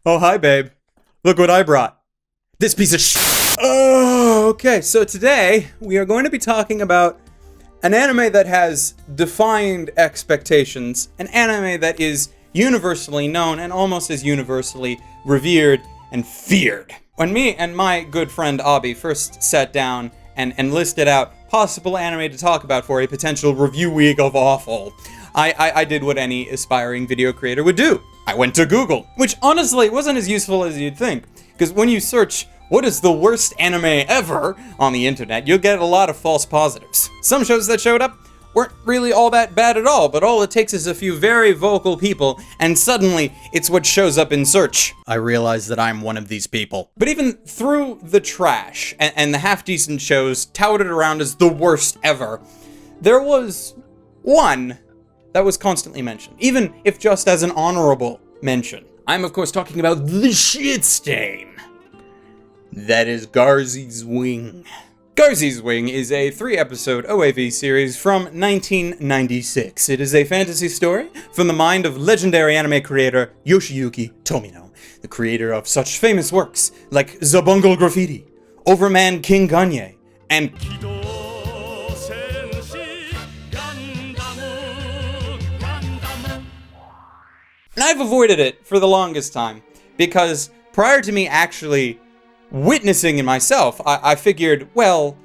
Oh, hi, babe. Look what I brought. This piece of shit. Oh, okay. So today we are going to be talking about an anime that has defined expectations, an anime that is universally known and almost as universally revered and feared. When me and my good friend Abby first sat down and listed out possible anime to talk about for a potential review week of Awful, I did what any aspiring video creator would do. I went to Google, which honestly wasn't as useful as you'd think, because when you search what is the worst anime ever on the internet, you'll get a lot of false positives. Some shows that showed up weren't really all that bad at all, but all it takes is a few very vocal people, and suddenly it's what shows up in search. I realize that I'm one of these people. But even through the trash and the half-decent shows touted around as the worst ever, there was one that was constantly mentioned, even if just as an honorable mention. I'm of course talking about the shit stain. That is Garzey's Wing. Garzey's Wing is a 3-episode OAV series from 1996. It is a fantasy story from the mind of legendary anime creator Yoshiyuki Tomino, the creator of such famous works like Zabungle Graffiti, Overman King Ganye, and And I've avoided it for the longest time, because prior to me actually witnessing it myself, I figured, well,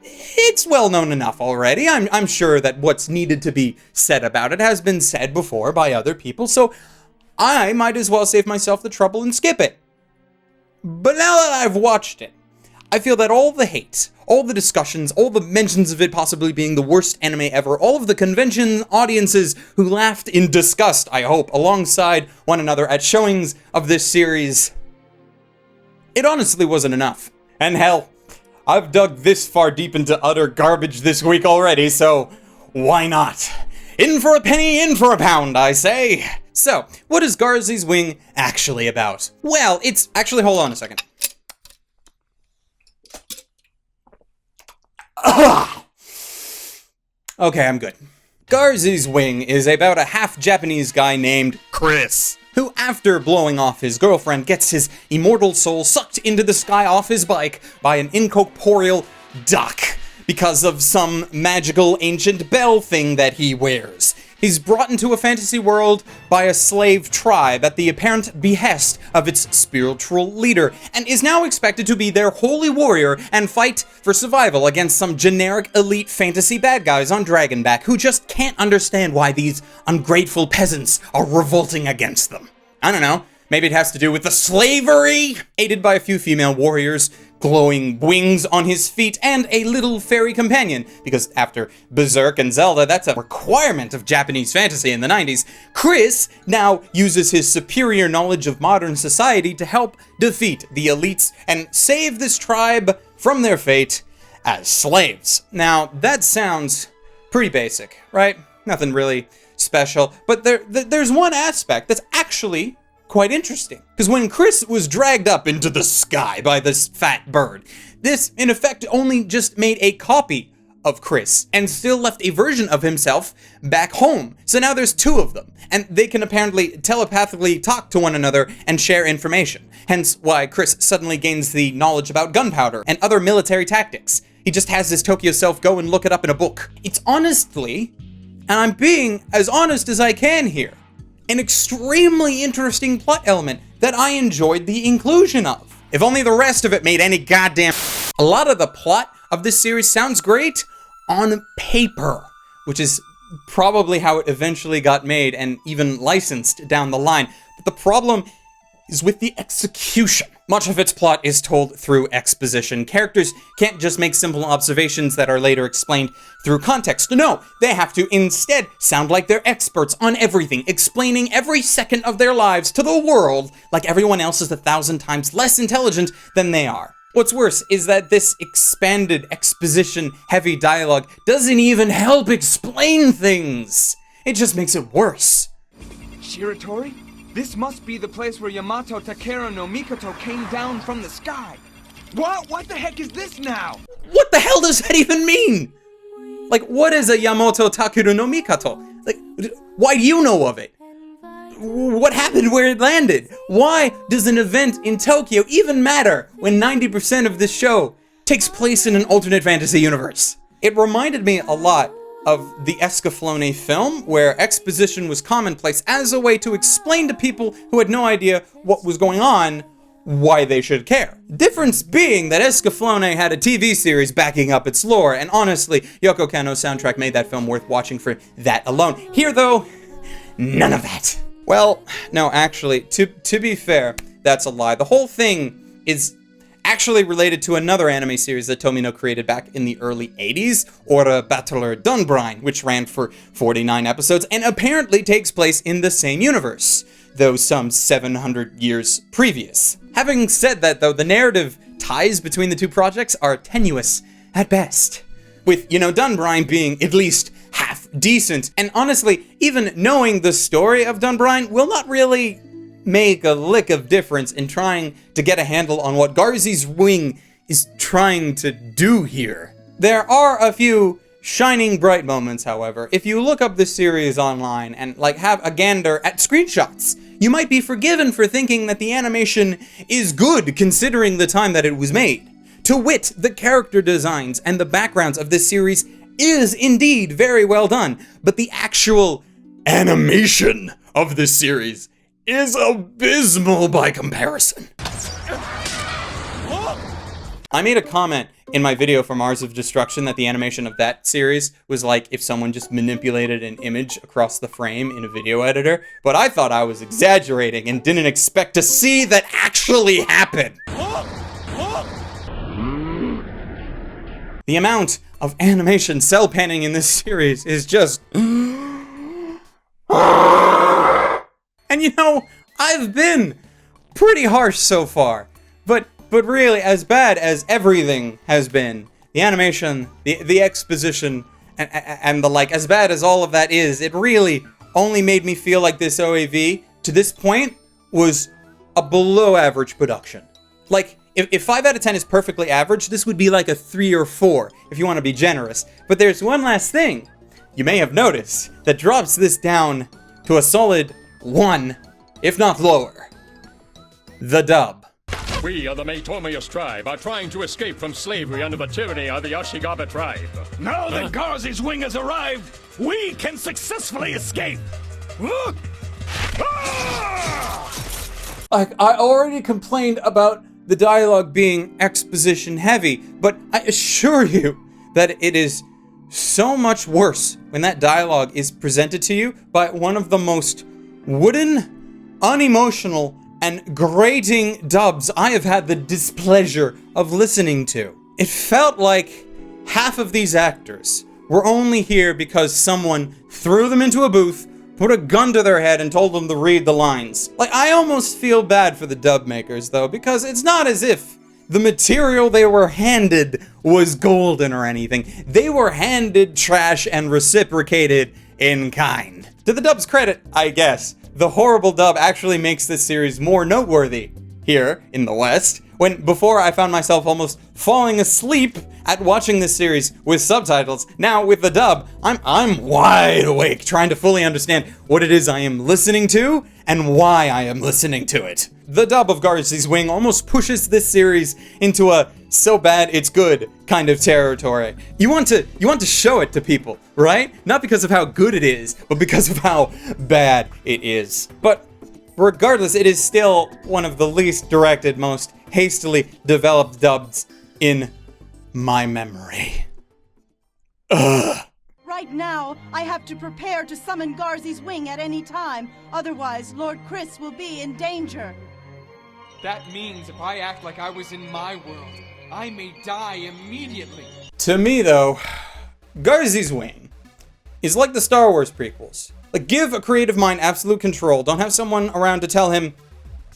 it's well known enough already. I'm sure that what's needed to be said about it has been said before by other people, so I might as well save myself the trouble and skip it. But now that I've watched it, I feel that all the hate, all the discussions, all the mentions of it possibly being the worst anime ever, all of the convention audiences who laughed in disgust, I hope, alongside one another at showings of this series, it honestly wasn't enough. And hell, I've dug this far deep into utter garbage this week already, so why not? In for a penny, in for a pound, I say. So, what is Garzey's Wing actually about? Well, it's actually, hold on a second. Okay, I'm good. Garzey's Wing is about a half-Japanese guy named Chris, who after blowing off his girlfriend gets his immortal soul sucked into the sky off his bike by an incorporeal duck because of some magical ancient bell thing that he wears. He's brought into a fantasy world by a slave tribe at the apparent behest of its spiritual leader, and is now expected to be their holy warrior and fight for survival against some generic elite fantasy bad guys on Dragonback who just can't understand why these ungrateful peasants are revolting against them. I don't know, maybe it has to do with the slavery? Aided by a few female warriors, glowing wings on his feet, and a little fairy companion, because after Berserk and Zelda, that's a requirement of Japanese fantasy in the 90s, Chris now uses his superior knowledge of modern society to help defeat the elites and save this tribe from their fate as slaves. Now, that sounds pretty basic, right? Nothing really special, but there's one aspect that's actually quite interesting, because when Chris was dragged up into the sky by this fat bird, this in effect only just made a copy of Chris and still left a version of himself back home. So now there's two of them, and they can apparently telepathically talk to one another and share information. Hence why Chris suddenly gains the knowledge about gunpowder and other military tactics. He just has his Tokyo self go and look it up in a book. It's honestly, and I'm being as honest as I can here, an extremely interesting plot element that I enjoyed the inclusion of. If only the rest of it made any goddamn... A lot of the plot of this series sounds great on paper, which is probably how it eventually got made and even licensed down the line. But the problem is with the execution. Much of its plot is told through exposition. Characters can't just make simple observations that are later explained through context. No, they have to instead sound like they're experts on everything, explaining every second of their lives to the world like everyone else is 1,000 times less intelligent than they are. What's worse is that this expanded exposition-heavy dialogue doesn't even help explain things. It just makes it worse. Shiratori? This must be the place where Yamato Takeru no Mikoto came down from the sky. What the heck is this now? What the hell does that even mean? Like, what is a Yamato Takeru no Mikoto? Like, why do you know of it? what happened where it landed? Why does an event in Tokyo even matter when 90% of this show takes place in an alternate fantasy universe? It reminded me a lot of the Escaflowne film, where exposition was commonplace as a way to explain to people who had no idea what was going on why they should care. Difference being that Escaflowne had a TV series backing up its lore, and honestly, Yoko Kanno's soundtrack made that film worth watching for that alone. Here, though, none of that. Well, no, actually, to be fair, that's a lie. The whole thing is actually related to another anime series that Tomino created back in the early 80s, Ora Battler Dunbrine, which ran for 49 episodes and apparently takes place in the same universe, though some 700 years previous. Having said that, though, the narrative ties between the two projects are tenuous at best, with, Dunbrine being at least half decent, and honestly, even knowing the story of Dunbrine will not really make a lick of difference in trying to get a handle on what Garzey's Wing is trying to do here. There are a few shining bright moments, however. If you look up the series online and have a gander at screenshots, you might be forgiven for thinking that the animation is good considering the time that it was made. To wit, the character designs and the backgrounds of this series is indeed very well done, but the actual animation of this series is abysmal by comparison. I made a comment in my video for Mars of Destruction that the animation of that series was like if someone just manipulated an image across the frame in a video editor, but I thought I was exaggerating and didn't expect to see that actually happen. The amount of animation cell panning in this series is just... And I've been pretty harsh so far, but really, as bad as everything has been, the animation, the exposition, and the like, as bad as all of that is, it really only made me feel like this OAV, to this point, was a below average production. If 5 out of 10 is perfectly average, this would be like a 3 or 4, if you want to be generous. But there's one last thing you may have noticed that drops this down to a solid 1, if not lower. The dub. We of the Maitomius tribe are trying to escape from slavery under the tyranny of the Ashigaba tribe. Now that Garzey's Wing has arrived, we can successfully escape! I already complained about the dialogue being exposition heavy, but I assure you that it is so much worse when that dialogue is presented to you by one of the most wooden, unemotional, and grating dubs I have had the displeasure of listening to. It felt like half of these actors were only here because someone threw them into a booth, put a gun to their head, and told them to read the lines. I almost feel bad for the dub makers, though, because it's not as if the material they were handed was golden or anything. They were handed trash and reciprocated in kind. To the dub's credit, I guess, the horrible dub actually makes this series more noteworthy here in the West, when before I found myself almost falling asleep at watching this series with subtitles. Now with the dub, I'm wide awake trying to fully understand what it is I am listening to and why I am listening to it. The dub of Garzey's Wing almost pushes this series into a so bad it's good kind of territory. You want to show it to people, right? Not because of how good it is, but because of how bad it is. But regardless, it is still one of the least directed, most hastily developed dubs in my memory. Ugh. Right now, I have to prepare to summon Garzey's Wing at any time. Otherwise, Lord Chris will be in danger. That means if I act like I was in my world, I may die immediately. To me, though, Garzey's Wing is like the Star Wars prequels. Give a creative mind absolute control. Don't have someone around to tell him,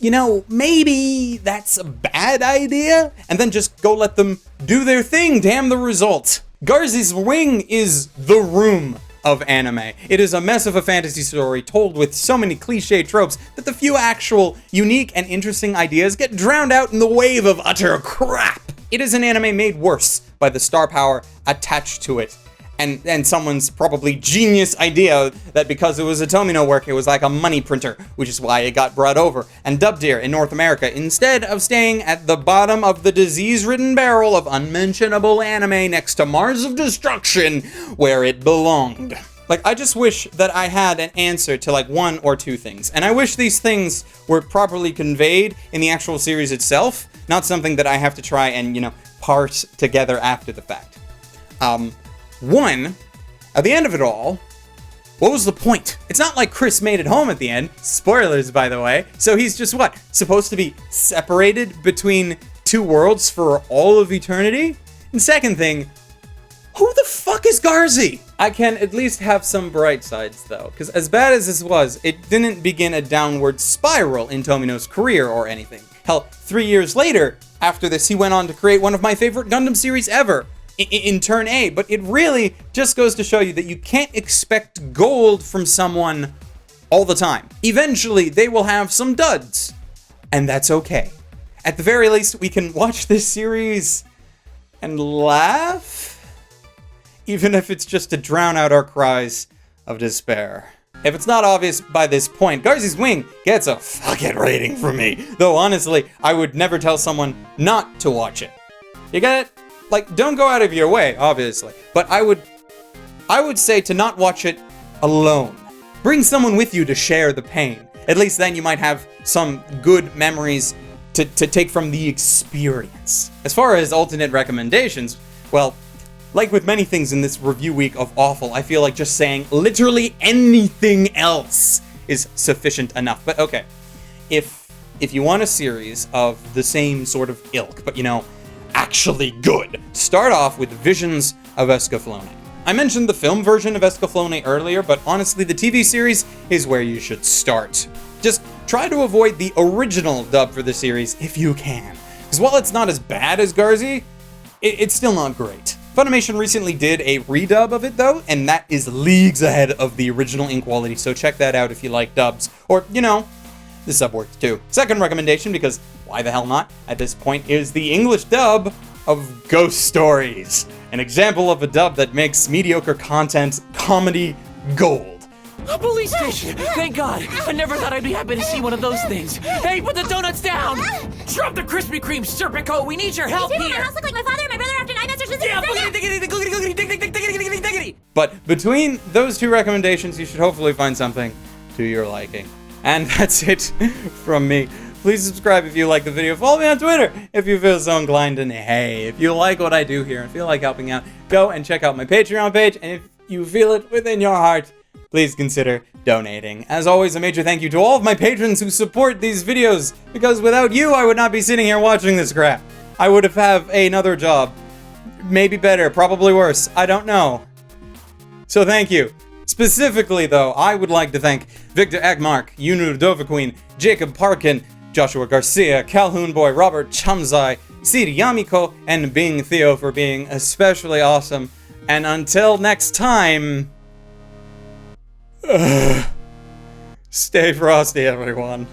maybe that's a bad idea, and then just go let them do their thing. Damn the result. Garzey's Wing is the Room of anime. It is a mess of a fantasy story told with so many cliche tropes that the few actual unique and interesting ideas get drowned out in the wave of utter crap. It is an anime made worse by the star power attached to it And someone's probably genius idea that because it was a Tomino work, it was like a money printer, which is why it got brought over and dubbed here in North America, instead of staying at the bottom of the disease-ridden barrel of unmentionable anime next to Mars of Destruction, where it belonged. Like, I just wish that I had an answer to, like, one or two things. And I wish these things were properly conveyed in the actual series itself, not something that I have to try and, you know, parse together after the fact. One, at the end of it all, what was the point? It's not like Chris made it home at the end. Spoilers, by the way. So he's just, what, supposed to be separated between two worlds for all of eternity? And second thing, who the fuck is Garzey? I can at least have some bright sides, though, because as bad as this was, it didn't begin a downward spiral in Tomino's career or anything. Hell, 3 years later, after this, he went on to create one of my favorite Gundam series ever, in Turn A, but it really just goes to show you that you can't expect gold from someone all the time. Eventually, they will have some duds, and that's okay. At the very least, we can watch this series and laugh, even if it's just to drown out our cries of despair. If it's not obvious by this point, Garzey's Wing gets a fuck it rating from me, though honestly, I would never tell someone not to watch it. You get it? Like, don't go out of your way, obviously, but I would say to not watch it alone. Bring someone with you to share the pain. At least then you might have some good memories to take from the experience. As far as alternate recommendations, well, like with many things in this review week of Awful, I feel like just saying literally anything else is sufficient enough. But okay, if you want a series of the same sort of ilk, but you know, actually good, start off with Visions of Escaflowne. I mentioned the film version of Escaflowne earlier, but honestly, the TV series is where you should start. Just try to avoid the original dub for the series if you can, because while it's not as bad as Garzey, it's still not great. Funimation recently did a redub of it though, and that is leagues ahead of the original in quality, so check that out if you like dubs. Or, you know, the sub works too. Second recommendation, because why the hell not at this point, is the English dub of Ghost Stories. An example of a dub that makes mediocre content comedy gold. A police station! Thank God! I never thought I'd be happy to see one of those things. Hey, put the donuts down! Drop the Krispy Kreme, Serpico! We need your help These people in here! my house look like my father and my brother after 9 months or Yeah, boogity-diggity-diggity-diggity-diggity-diggity-diggity! But between those two recommendations, you should hopefully find something to your liking. And that's it from me. Please subscribe if you like the video. Follow me on Twitter if you feel so inclined. And hey, if you like what I do here and feel like helping out, go and check out my Patreon page. And if you feel it within your heart, please consider donating. As always, a major thank you to all of my patrons who support these videos, because without you, I would not be sitting here watching this crap. I would have another job. Maybe better, probably worse. I don't know. So thank you. Specifically, though, I would like to thank Victor Agmark, Yunur Dovaqueen, Jacob Parkin, Joshua Garcia, Calhoun Boy, Robert Chumzai, Siri Yamiko, and Bing Theo for being especially awesome. And until next time... stay frosty, everyone.